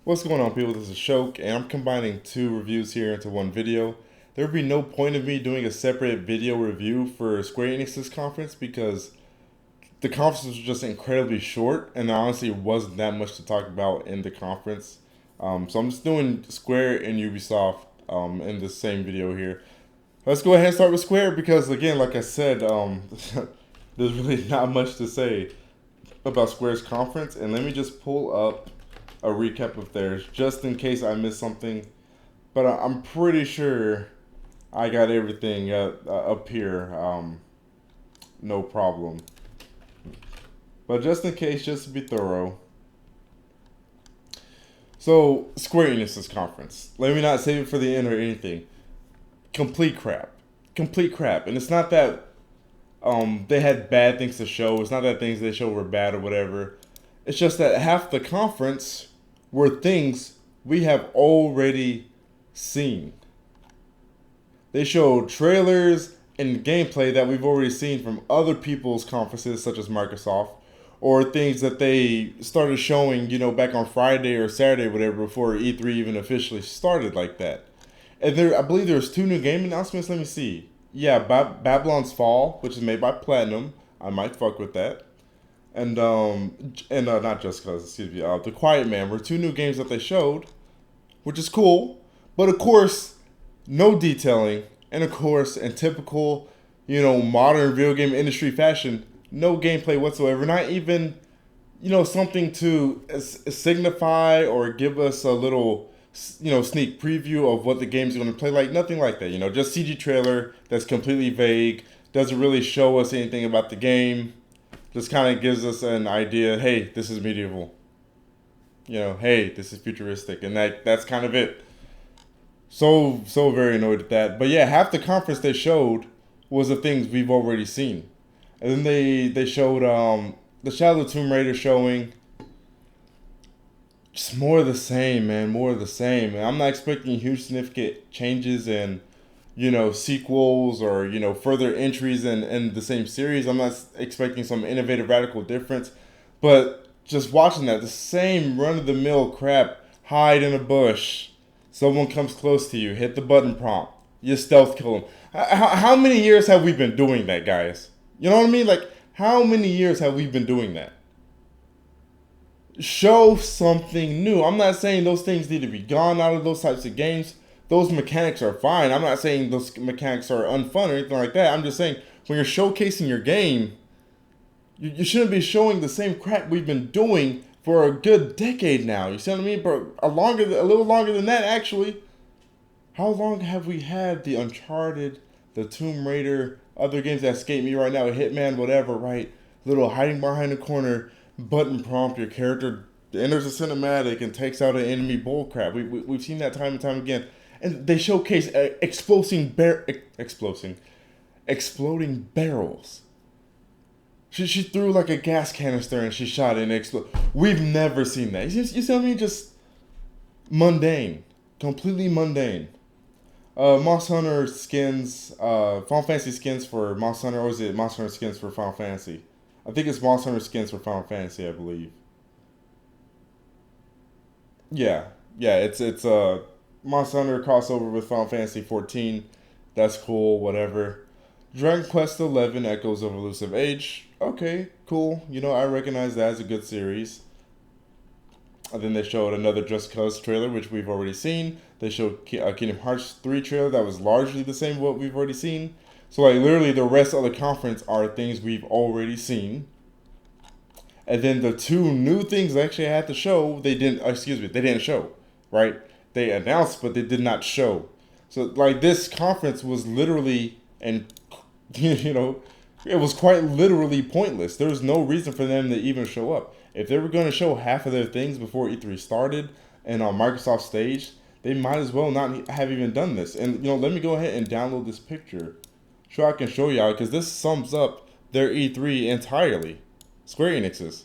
What's going on, people? This is Shok, and I'm combining two reviews here into one video. There would be no point of me doing a separate video review for Square Enix's conference because the conference was just incredibly short, and there honestly wasn't that much to talk about in the conference. So I'm just doing Square and Ubisoft in the same video here. Let's go ahead and start with Square because, again, like I said, there's really not much to say about Square's conference, and let me just pull up a recap of theirs just in case I missed something. But I'm pretty sure I got everything up here, no problem. But just in case, just to be thorough. So, Square Enix's conference. Let me not save it for the end or anything. Complete crap. Complete crap. And it's not that they had bad things to show. It's not that things they showed were bad or whatever. It's just that half the conference were things we have already seen. They showed trailers and gameplay that we've already seen from other people's conferences, such as Microsoft, or things that they started showing, back on Friday or Saturday, whatever, before E3 even officially started like that. And I believe there's two new game announcements. Let me see. Yeah, Babylon's Fall, which is made by Platinum. I might fuck with that. And not Just Cause, excuse me. The Quiet Man were two new games that they showed, which is cool. But of course, no detailing, and of course, in typical, modern video game industry fashion, no gameplay whatsoever. Not even, something to signify or give us a little, sneak preview of what the game's going to play like. Nothing like that. Just CG trailer that's completely vague. Doesn't really show us anything about the game. Just kind of gives us an idea. Hey, this is medieval. Hey, this is futuristic, and that's kind of it. So very annoyed at that. But yeah, half the conference they showed was the things we've already seen. And then they showed the Shadow of the Tomb Raider showing. Just more of the same, man. More of the same. And I'm not expecting huge significant changes in, sequels or, further entries in the same series. I'm not expecting some innovative, radical difference. But just watching that, the same run-of-the-mill crap, hide in a bush. Someone comes close to you, hit the button prompt. You stealth kill them. How many years have we been doing that, guys? You know what I mean? Like, how many years have we been doing that? Show something new. I'm not saying those things need to be gone out of those types of games. Those mechanics are fine. I'm not saying those mechanics are unfun or anything like that. I'm just saying when you're showcasing your game, you shouldn't be showing the same crap we've been doing for a good decade now. You see what I mean? But a little longer than that, actually. How long have we had the Uncharted, the Tomb Raider, other games that escape me right now, Hitman, whatever, right? Little hiding behind the corner, button prompt, your character enters a cinematic and takes out an enemy bullcrap. We've seen that time and time again. And they showcase exploding barrels. She threw like a gas canister and she shot it and it exploded. We've never seen that. You see what I mean? Just mundane. Completely mundane. Monster Hunter skins, Final Fantasy skins for Monster Hunter, or is it Monster Hunter skins for Final Fantasy? I think it's Monster Hunter skins for Final Fantasy, I believe. Yeah, it's Monster Hunter crossover with Final Fantasy 14. That's cool, whatever. Dragon Quest 11 Echoes of Elusive Age. Okay, cool. I recognize that as a good series. And then they showed another Just Cause trailer, which we've already seen. They showed Kingdom Hearts 3 trailer that was largely the same what we've already seen. So literally the rest of the conference are things we've already seen. And then the two new things they actually had to show, they didn't show, right? They announced, but they did not show. So this conference was literally, and it was quite literally pointless. There was no reason for them to even show up. If they were going to show half of their things before E3 started and on Microsoft stage, they might as well not have even done this. And, let me go ahead and download this picture so I can show y'all, because this sums up their E3 entirely. Square Enix's.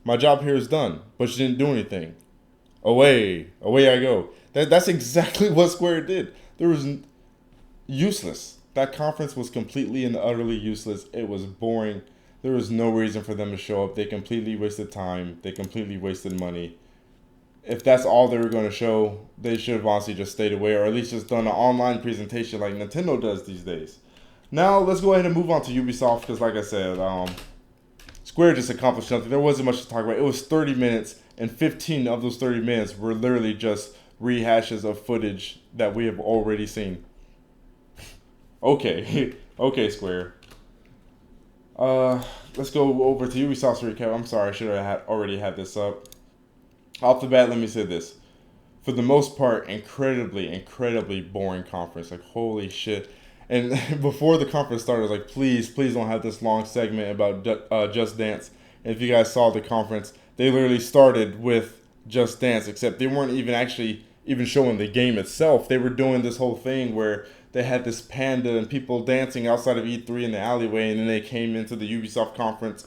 My job here is done, but you didn't do anything. Away I go. That's exactly what Square did. There was useless. That conference was completely and utterly useless. It was boring. There was no reason for them to show up. They completely wasted time. They completely wasted money. if that's all they were going to show, they should have honestly just stayed away, or at least just done an online presentation like Nintendo does these days. Now let's go ahead and move on to Ubisoft, because like I said, Square just accomplished something. There wasn't much to talk about. It was 30 minutes, and 15 of those 30 minutes were literally just rehashes of footage that we have already seen. Okay, okay, Square. Let's go over to Ubisoft's recap. I'm sorry, I should have already had this up. Off the bat, let me say this. For the most part, incredibly boring conference. Like, holy shit. And before the conference started, I was like, please don't have this long segment about Just Dance. And if you guys saw the conference, they literally started with Just Dance, except they weren't even showing the game itself. They were doing this whole thing where they had this panda and people dancing outside of E3 in the alleyway, and then they came into the Ubisoft conference,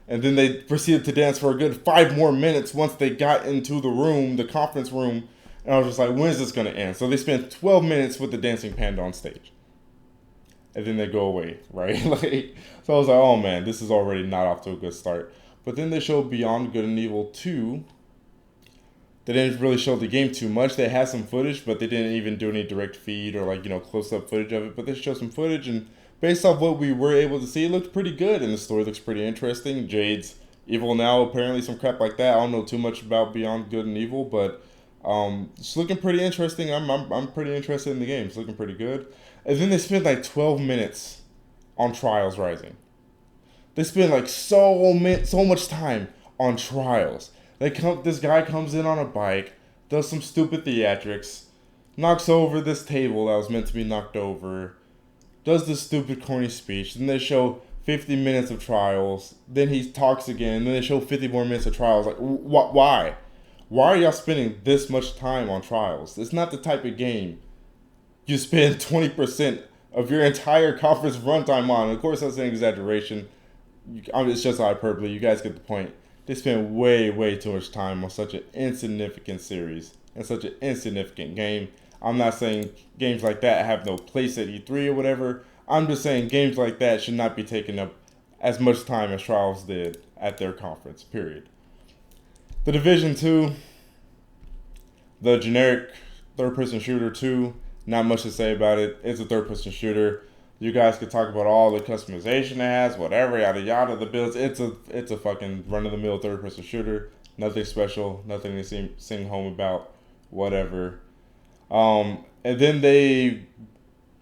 and then they proceeded to dance for a good 5 more minutes once they got into the room, the conference room, and I was just like, when is this going to end? So they spent 12 minutes with the dancing panda on stage. And then they go away, right? So I was like, oh man, this is already not off to a good start. But then they showed Beyond Good and Evil 2. They didn't really show the game too much. They had some footage, but they didn't even do any direct feed or close-up footage of it. But they showed some footage, and based off what we were able to see, it looked pretty good, and the story looks pretty interesting. Jade's evil now, apparently, some crap like that. I don't know too much about Beyond Good and Evil, but it's looking pretty interesting. I'm pretty interested in the game. It's looking pretty good. And then they spent like 12 minutes on Trials Rising. They spend like so much time on Trials. This guy comes in on a bike, does some stupid theatrics, knocks over this table that was meant to be knocked over, does this stupid corny speech. Then they show 50 minutes of Trials. Then he talks again. Then they show 50 more minutes of Trials. Like, why? Why are y'all spending this much time on Trials? It's not the type of game you spend 20% of your entire conference runtime on. Of course, that's an exaggeration. It's just hyperbole. You guys get the point. They spend way too much time on such an insignificant series and such an insignificant game. I'm not saying games like that have no place at E3 or whatever. I'm just saying games like that should not be taking up as much time as Trials did at their conference, period. The Division 2, the generic third-person shooter 2, not much to say about it. It's a third-person shooter. You guys could talk about all the customization it has, whatever, yada yada, the builds. It's a fucking run-of-the-mill third-person shooter. Nothing special, nothing to sing home about, whatever. And then they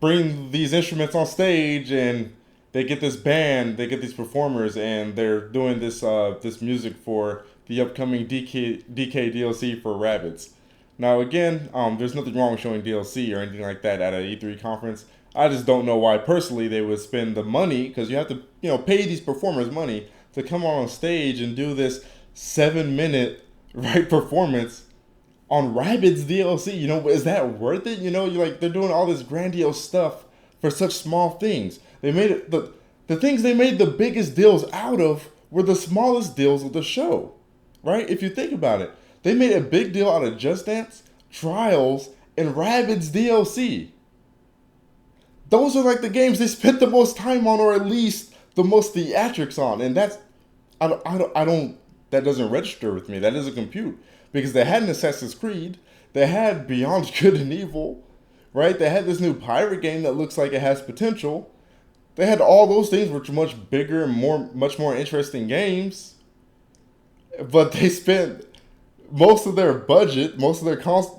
bring these instruments on stage, and they get this band, they get these performers, and they're doing this music for the upcoming DK DLC for Rabbids. Now again, there's nothing wrong with showing DLC or anything like that at an E3 conference. I just don't know why personally they would spend the money, because you have to pay these performers money to come on stage and do this 7-minute performance on Rabbids DLC. Is that worth it? They're doing all this grandiose stuff for such small things. They made it the things they made the biggest deals out of were the smallest deals of the show, right? If you think about it, they made a big deal out of Just Dance, Trials, and Rabbids DLC. Those are like the games they spent the most time on, or at least the most theatrics on, and that doesn't register with me. That doesn't compute, because they had an Assassin's Creed, they had Beyond Good and Evil, right? They had this new pirate game that looks like it has potential. They had all those things, which are much bigger and much more interesting games, but they spent most of their budget, most of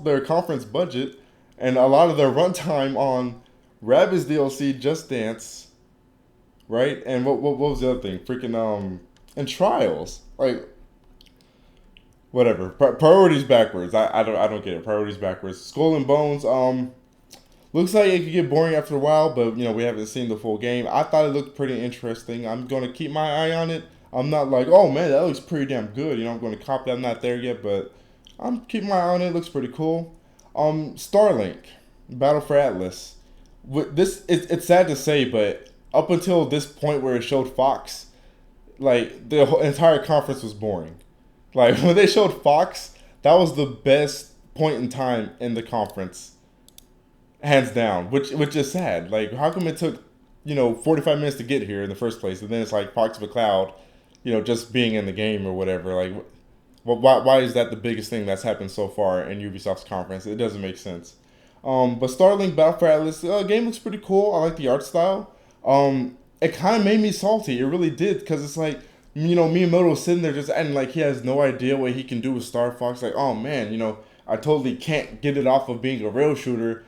their conference budget, and a lot of their runtime on Rabbids DLC, Just Dance, right? And what was the other thing? Freaking and Trials. Like, whatever. Priorities backwards. I don't get it. Priorities backwards. Skull and Bones. Looks like it could get boring after a while, but we haven't seen the full game. I thought it looked pretty interesting. I'm gonna keep my eye on it. I'm not like, oh man, that looks pretty damn good. I'm gonna cop that. I'm not there yet, but I'm keeping my eye on it. It looks pretty cool. Starlink, Battle for Atlas. It's sad to say, but up until this point where it showed Fox, like the whole entire conference was boring. Like when they showed Fox, that was the best point in time in the conference, hands down. Which is sad. Like, how come it took 45 minutes to get here in the first place, and then it's like Fox of a Cloud, just being in the game or whatever. Like, Well, why is that the biggest thing that's happened so far in Ubisoft's conference? It doesn't make sense. But Starlink Battle for Atlas game looks pretty cool. I like the art style. It kind of made me salty. It really did, because it's like, Miyamoto sitting there just acting like he has no idea what he can do with Star Fox. Like, oh man, I totally can't get it off of being a rail shooter,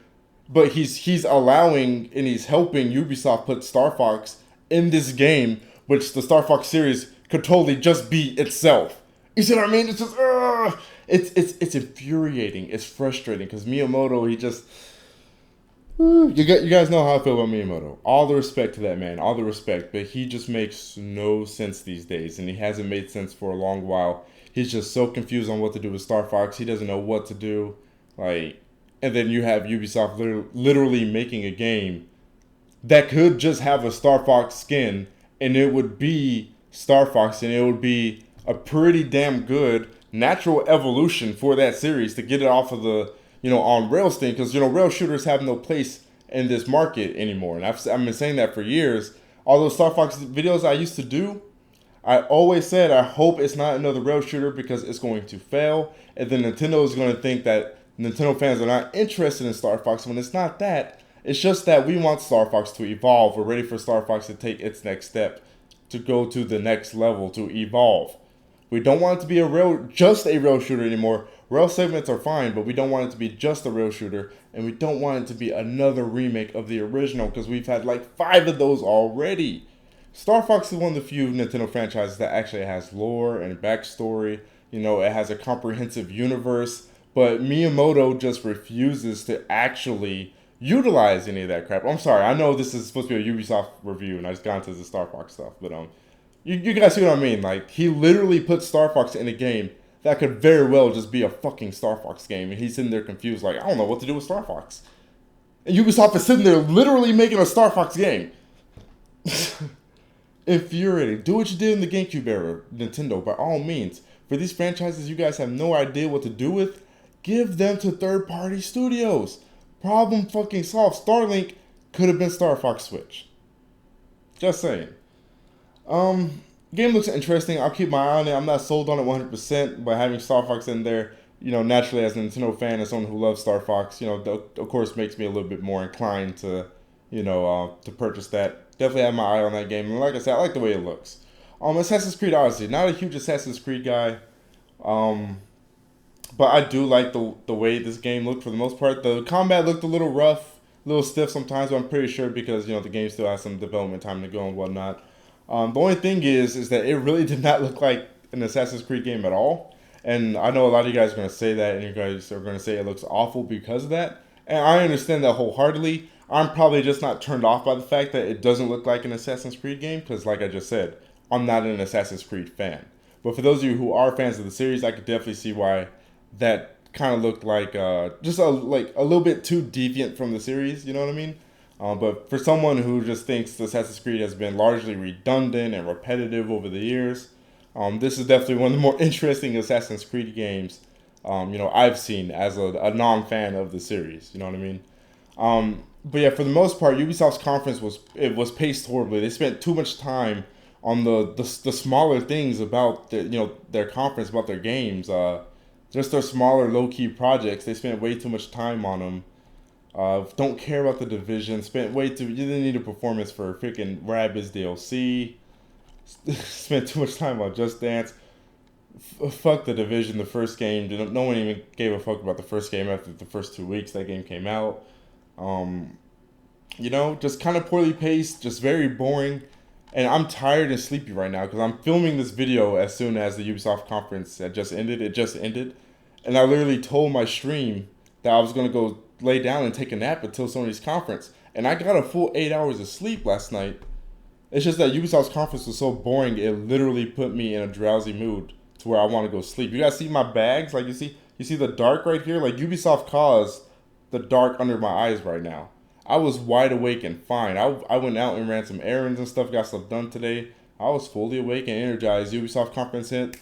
but he's allowing and he's helping Ubisoft put Star Fox in this game, which the Star Fox series could totally just be itself. You see what I mean? It's just, it's infuriating. It's frustrating because Miyamoto, he just, you guys know how I feel about Miyamoto. All the respect to that man, all the respect, but he just makes no sense these days, and he hasn't made sense for a long while. He's just so confused on what to do with Star Fox. He doesn't know what to do, like, and then you have Ubisoft literally making a game that could just have a Star Fox skin, and it would be Star Fox, and it would be a pretty damn good natural evolution for that series to get it off of the, on rails thing, because, rail shooters have no place in this market anymore. And I've been saying that for years. All those Star Fox videos I used to do, I always said, I hope it's not another rail shooter because it's going to fail. And then Nintendo is going to think that Nintendo fans are not interested in Star Fox when it's not that. It's just that we want Star Fox to evolve. We're ready for Star Fox to take its next step, to go to the next level, to evolve. We don't want it to be just a rail shooter anymore. Rail segments are fine, but we don't want it to be just a rail shooter, and we don't want it to be another remake of the original, because we've had like 5 of those already. Star Fox is one of the few Nintendo franchises that actually has lore and backstory. It has a comprehensive universe, but Miyamoto just refuses to actually utilize any of that crap. I'm sorry, I know this is supposed to be a Ubisoft review, and I just got into the Star Fox stuff, but you guys see what I mean? Like, he literally put Star Fox in a game that could very well just be a fucking Star Fox game, and he's sitting there confused, like, I don't know what to do with Star Fox. And Ubisoft is sitting there literally making a Star Fox game. Infuriating. Do what you did in the GameCube era, Nintendo, by all means. For these franchises you guys have no idea what to do with, give them to third-party studios. Problem fucking solved. Starlink could have been Star Fox Switch. Just saying. Game looks interesting. I'll keep my eye on it. I'm not sold on it 100%, but having Star Fox in there, naturally as a Nintendo fan, as someone who loves Star Fox, of course makes me a little bit more inclined to, to purchase that. Definitely have my eye on that game. And like I said, I like the way it looks. Assassin's Creed Odyssey. Not a huge Assassin's Creed guy. But I do like the way this game looked for the most part. The combat looked a little rough, a little stiff sometimes, but I'm pretty sure because, the game still has some development time to go and whatnot. The only thing is that it really did not look like an Assassin's Creed game at all. And I know a lot of you guys are going to say that, and you guys are going to say it looks awful because of that. And I understand that wholeheartedly. I'm probably just not turned off by the fact that it doesn't look like an Assassin's Creed game, because like I just said, I'm not an Assassin's Creed fan. But for those of you who are fans of the series, I could definitely see why that kind of looked like just a little bit too deviant from the series, you know what I mean? But for someone who just thinks Assassin's Creed has been largely redundant and repetitive over the years, this is definitely one of the more interesting Assassin's Creed games I've seen as a non-fan of the series, you know what I mean? But yeah, for the most part, Ubisoft's conference was paced horribly. They spent too much time on the smaller things about their conference, about their games, just their smaller low key projects. They spent way too much time on them. Don't care about the Division. You didn't need a performance for freaking Rabbids DLC. Spent too much time on Just Dance. Fuck the Division, the first game. No one even gave a fuck about the first game after the first 2 weeks that game came out. Just kind of poorly paced, just very boring. And I'm tired and sleepy right now because I'm filming this video as soon as the Ubisoft conference had just ended. It just ended. And I literally told my stream that I was going to go lay down and take a nap until Sony's conference. And I got a full 8 hours of sleep last night. It's just that Ubisoft's conference was so boring, it literally put me in a drowsy mood to where I want to go sleep. You guys see my bags? Like, you see the dark right here? Like, Ubisoft caused the dark under my eyes right now. I was wide awake and fine. I went out and ran some errands and stuff, got stuff done today. I was fully awake and energized. Ubisoft conference hit.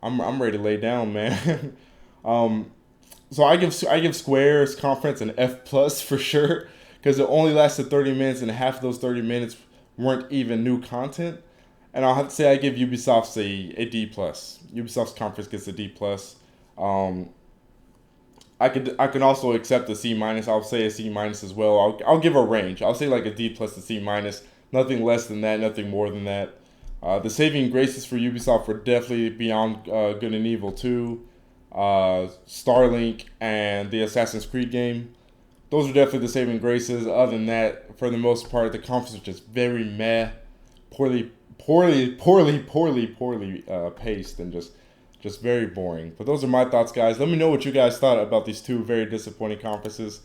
I'm ready to lay down, man. So I give Square's conference an F plus for sure, because it only lasted 30 minutes and half of those 30 minutes weren't even new content. And I'll have to say I give Ubisoft's a D plus. Ubisoft's conference gets a D plus. Um, I can also accept a C minus. I'll say a C minus as well. I'll give a range. I'll say like a D plus to C minus. Nothing less than that. Nothing more than that. The saving graces for Ubisoft were definitely Beyond Good and Evil 2, Starlink, and the Assassin's Creed game. Those are definitely the saving graces. Other than that, for the most part, the conference was just very meh, poorly paced, and just very boring. But those are my thoughts, guys. Let me know what you guys thought about these two very disappointing conferences.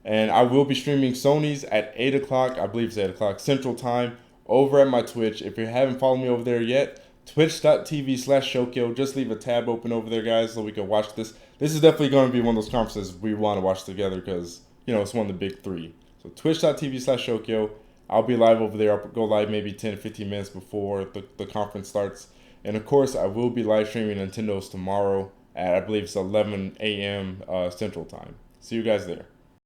And I will be streaming Sony's at 8 o'clock, I believe it's 8 o'clock Central Time, over at my Twitch. If you haven't followed me over there yet, twitch.tv/Shokio. Just leave a tab open over there, guys, so we can watch this. This is definitely going to be one of those conferences we want to watch together because, it's one of the big three. So twitch.tv/Shokio. I'll be live over there. I'll go live maybe 10 to 15 minutes before the conference starts. And of course, I will be live streaming Nintendo's tomorrow at, I believe it's 11 a.m. Central Time. See you guys there.